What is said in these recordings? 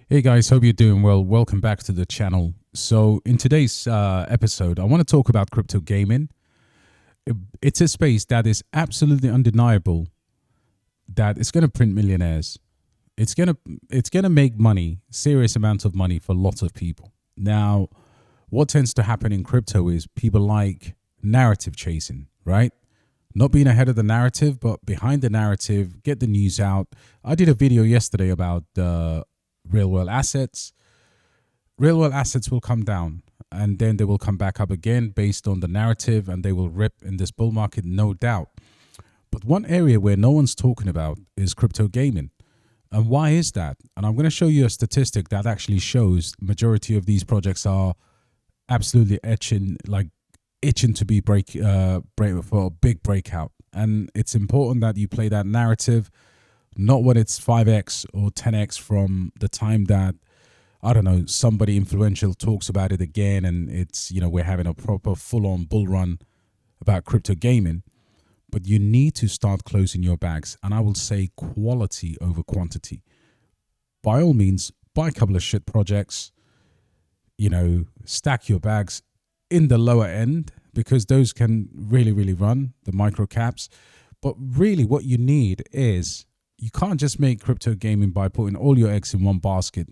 Hey guys, hope you're doing well. Welcome back to the channel. So, in today's episode, I want to talk about crypto gaming. It's a space that is absolutely undeniable that it's going to print millionaires. It's going to make money, serious amounts of money for lots of people. Now, what tends to happen in crypto is people like narrative chasing, right? Not being ahead of the narrative, but behind the narrative, get the news out. I did a video yesterday about real world assets. Real world assets will come down and then they will come back up again based on the narrative, and they will rip in this bull market, no doubt. But one area where no one's talking about is crypto gaming. And why is that? And I'm going to show you a statistic that actually shows majority of these projects are absolutely itching to be break for a big breakout. And it's important that you play that narrative, not when it's 5x or 10x from the time that, I don't know, somebody influential talks about it again and it's, we're having a proper full-on bull run about crypto gaming. But you need to start closing your bags. And I will say quality over quantity. By all means, buy a couple of shit projects, stack your bags in the lower end, because those can really, really run, the micro caps. But really what you need is, you can't just make crypto gaming by putting all your eggs in one basket.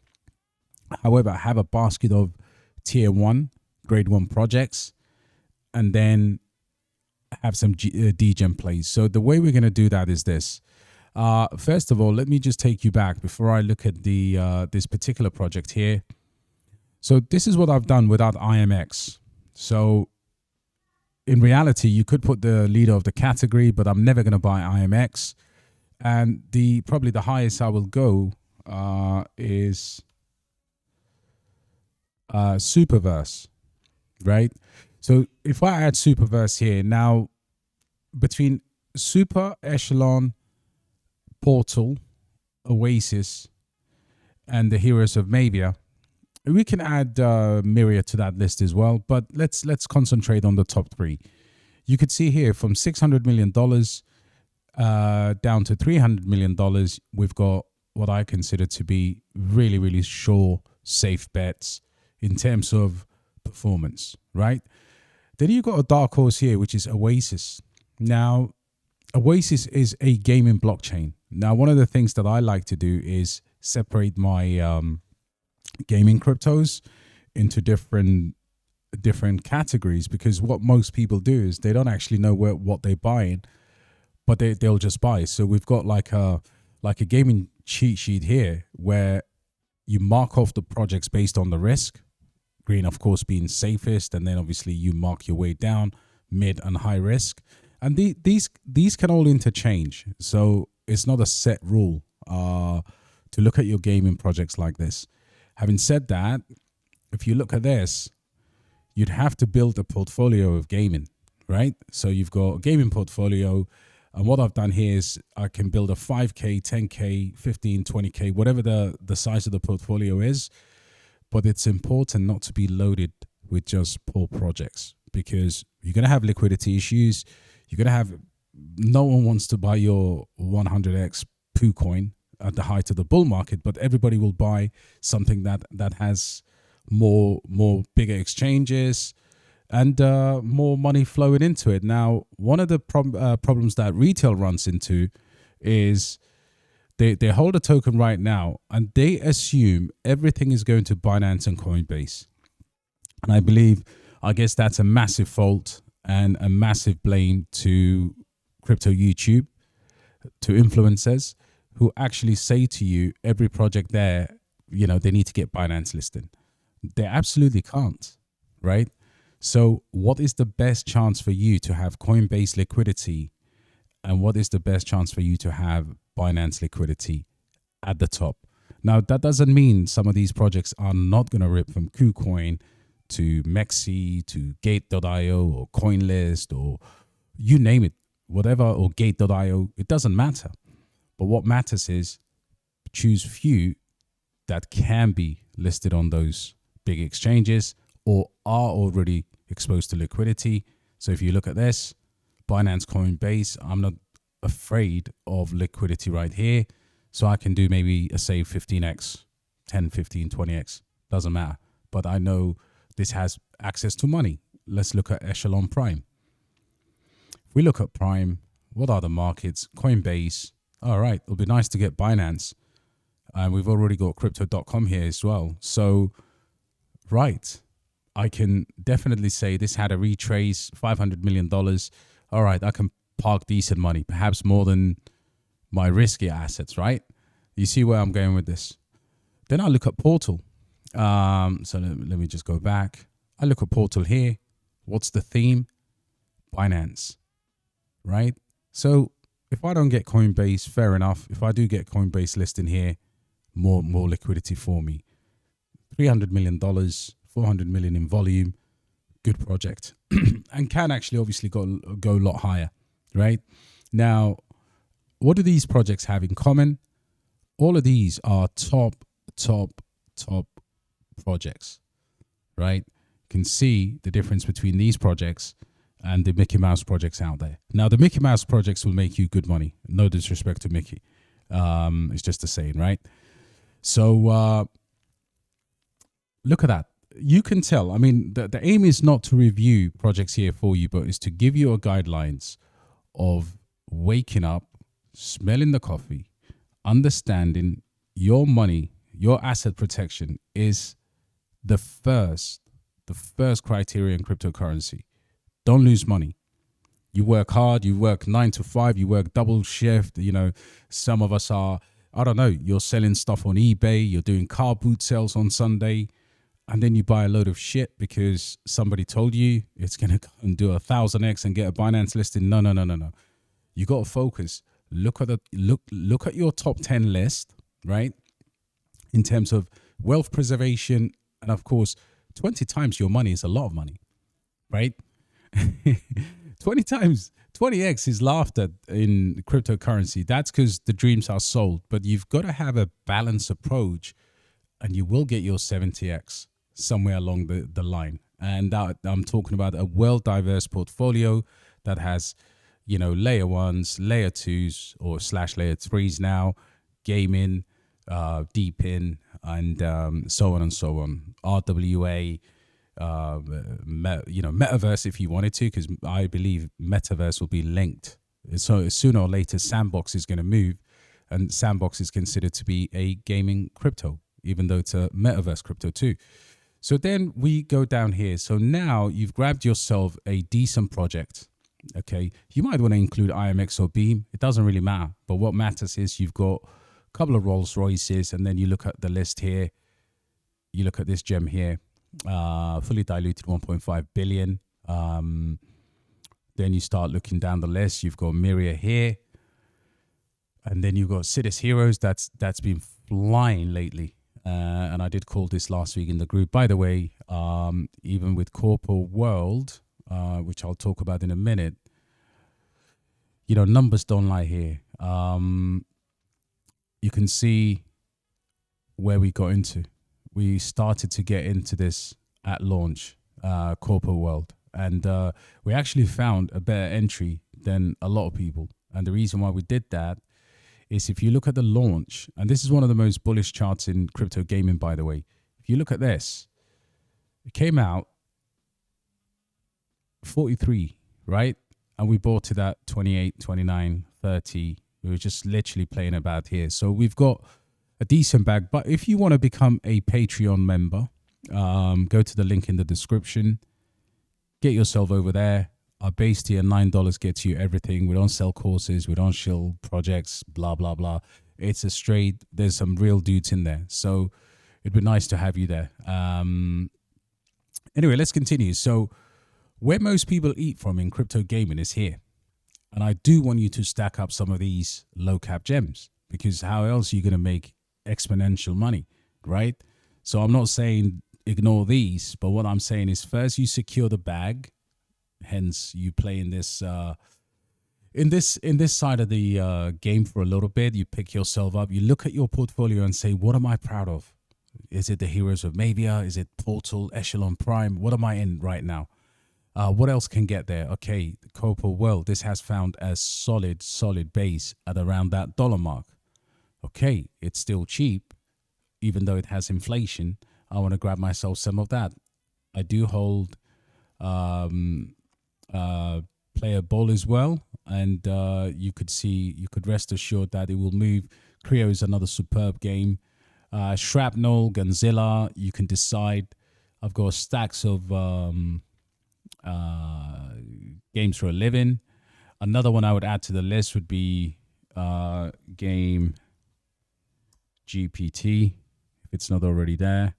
However, have a basket of tier 1, grade 1 projects, and then have some degen plays. So the way we're going to do that is this. First of all, let me just take you back before I look at the this particular project here. So this is what I've done without IMX. So in reality, you could put the leader of the category, but I'm never going to buy IMX. And probably the highest I will go is Superverse, right? So if I add Superverse here, now between Super, Echelon, Portal, Oasis, and the heroes of Mavia, we can add Myriad to that list as well. But let's concentrate on the top 3. You could see here from $600 million down to $300 million, we've got what I consider to be really, really sure, safe bets in terms of performance, right? Then you've got a dark horse here, which is Oasis. Now, Oasis is a gaming blockchain. Now, one of the things that I like to do is separate my gaming cryptos into different categories, because what most people do is they don't actually know what they're buying, but they'll just buy. So we've got like a gaming cheat sheet here where you mark off the projects based on the risk. Green, of course, being safest, and then obviously you mark your way down, mid and high risk. And these can all interchange. So it's not a set rule to look at your gaming projects like this. Having said that, if you look at this, you'd have to build a portfolio of gaming, right? So you've got a gaming portfolio. And what I've done here is I can build a 5K, 10K, 15, 20K, whatever the size of the portfolio is. But it's important not to be loaded with just poor projects, because you're going to have liquidity issues. You're going to have, no one wants to buy your 100x poo coin at the height of the bull market, but everybody will buy something that has more bigger exchanges and more money flowing into it. Now, one of the problems that retail runs into is they hold a token right now and they assume everything is going to Binance and Coinbase. And I guess that's a massive fault and a massive blame to crypto YouTube, to influencers who actually say to you, every project there, they need to get Binance listed. They absolutely can't, right? So what is the best chance for you to have Coinbase liquidity, and what is the best chance for you to have Binance liquidity at the top? Now, that doesn't mean some of these projects are not going to rip from KuCoin to MEXC to Gate.io or CoinList or you name it, whatever, or Gate.io. It doesn't matter. But what matters is choose few that can be listed on those big exchanges or are already exposed to liquidity. So if you look at this, Binance, Coinbase, I'm not afraid of liquidity right here. So I can do maybe a say 15x, 10, 15, 20x. Doesn't matter. But I know this has access to money. Let's look at Echelon Prime. If we look at Prime, what are the markets? Coinbase. All right, it'll be nice to get Binance. And we've already got crypto.com here as well. So, right, I can definitely say this had a retrace, $500 million. All right, I can park decent money, perhaps more than my risky assets, right? You see where I'm going with this. Then I look at Portal. So let me just go back. I look at Portal here. What's the theme? Binance, right? So if I don't get Coinbase, fair enough. If I do get Coinbase listing here, more liquidity for me. $300 million, 400 million in volume, good project, and can actually obviously go a lot higher, right? Now, what do these projects have in common? All of these are top projects, right? You can see the difference between these projects and the Mickey Mouse projects out there. Now, the Mickey Mouse projects will make you good money. No disrespect to Mickey. It's just a saying, right? So look at that. You can tell. I mean, the aim is not to review projects here for you, but is to give you a guidelines of waking up, smelling the coffee, understanding your money, your asset protection is the first criteria in cryptocurrency. Don't lose money. You work hard, you work 9 to 5, you work double shift. You know, some of us are, I don't know, you're selling stuff on eBay, you're doing car boot sales on Sunday, and then you buy a load of shit because somebody told you it's going to go and do 1,000x and get a Binance listing. No. You got to focus. Look at your top 10 list, right? In terms of wealth preservation, and of course, 20 times your money is a lot of money, right? 20x is laughed at in cryptocurrency. That's because the dreams are sold, but you've got to have a balanced approach and you will get your 70x somewhere along the line. And that, I'm talking about a well-diverse portfolio that has, you know, layer ones, layer twos or / layer threes now, gaming, deep in, and so on and so on. RWA, metaverse if you wanted to, because I believe metaverse will be linked. So sooner or later, Sandbox is going to move, and Sandbox is considered to be a gaming crypto, even though it's a metaverse crypto too. So then we go down here. So now you've grabbed yourself a decent project. Okay, you might want to include IMX or Beam. It doesn't really matter. But what matters is you've got a couple of Rolls Royces, and then you look at the list here. You look at this gem here, fully diluted 1.5 billion. Then you start looking down the list. You've got Mavia here, and then you've got Cities Heroes. That's been flying lately. And I did call this last week in the group. By the way, even with Qorpo World, which I'll talk about in a minute, you know, numbers don't lie here. You can see where we got into. We started to get into this at launch, Qorpo World. And we actually found a better entry than a lot of people. And the reason why we did that is if you look at the launch, and this is one of the most bullish charts in crypto gaming, by the way. If you look at this, it came out 43, right? And we bought it at 28, 29, 30. We were just literally playing about here. So we've got a decent bag. But if you want to become a Patreon member, go to the link in the description. Get yourself over there. Our base tier, $9 gets you everything. We don't sell courses. We don't shill projects, blah, blah, blah. It's a straight, there's some real dudes in there. So it'd be nice to have you there. Anyway, let's continue. So where most people eat from in crypto gaming is here. And I do want you to stack up some of these low cap gems, because how else are you going to make exponential money, right? So I'm not saying ignore these, but what I'm saying is first you secure the bag. Hence, you play in this side of the game for a little bit. You pick yourself up. You look at your portfolio and say, "What am I proud of? Is it the Heroes of Mavia? Is it Portal, Echelon Prime? What am I in right now? What else can get there? Okay, the Qorpo World. This has found a solid base at around that dollar mark. Okay, it's still cheap. even though it has inflation, I want to grab myself some of that. I do hold Player Ball as well, and you could rest assured that it will move. Creo is another superb game. Shrapnel, Gunzilla, you can decide. I've got stacks of games for a living. Another one I would add to the list would be Game GPT, if it's not already there.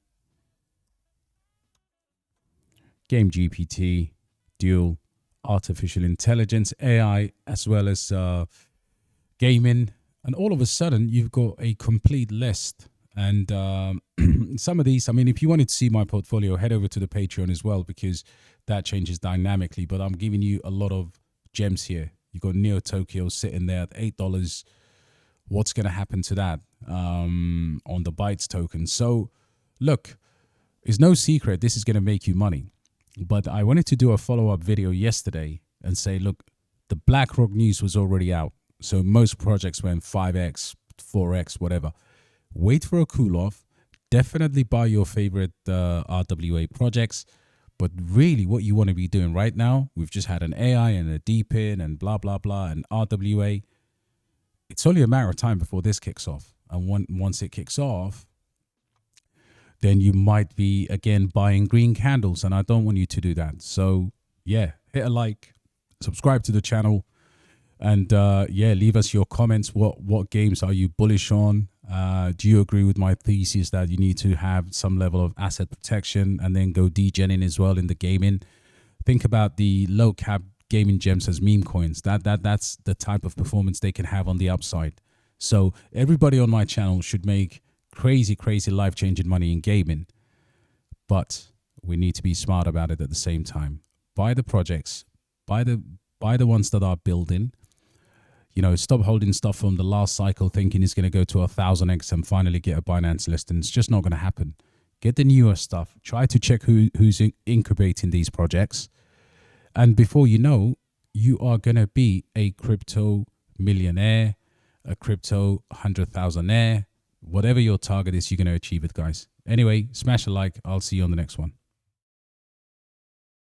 Game GPT, dual artificial intelligence, AI, as well as gaming. And all of a sudden, you've got a complete list. And some of these, I mean, if you wanted to see my portfolio, head over to the Patreon as well, because that changes dynamically. But I'm giving you a lot of gems here. You've got Neo Tokyo sitting there at $8. What's going to happen to that on the Bytes token? So, look, it's no secret this is going to make you money. But I wanted to do a follow-up video yesterday and say, look, the BlackRock news was already out. So most projects went 5x, 4x, whatever. Wait for a cool-off. Definitely buy your favorite RWA projects. But really what you want to be doing right now, we've just had an AI and a DePIN and blah, blah, blah, and RWA. It's only a matter of time before this kicks off. And once it kicks off, then you might be, again, buying green candles. And I don't want you to do that. So, yeah, hit a like, subscribe to the channel. And, yeah, leave us your comments. What games are you bullish on? Do you agree with my thesis that you need to have some level of asset protection and then go degening as well in the gaming? Think about the low cap gaming gems as meme coins. That's the type of performance they can have on the upside. So everybody on my channel should make crazy life-changing money in gaming, but we need to be smart about it at the same time. Buy the projects, buy the ones that are building. You know, stop holding stuff from the last cycle thinking it's going to go to 1000x and finally get a Binance listing. It's just not going to happen. Get the newer stuff. Try to check who's incubating these projects, and before you know, you are going to be a crypto millionaire, a crypto 100,000aire. Whatever your target is, you're going to achieve it, guys. Anyway, smash a like. I'll see you on the next one.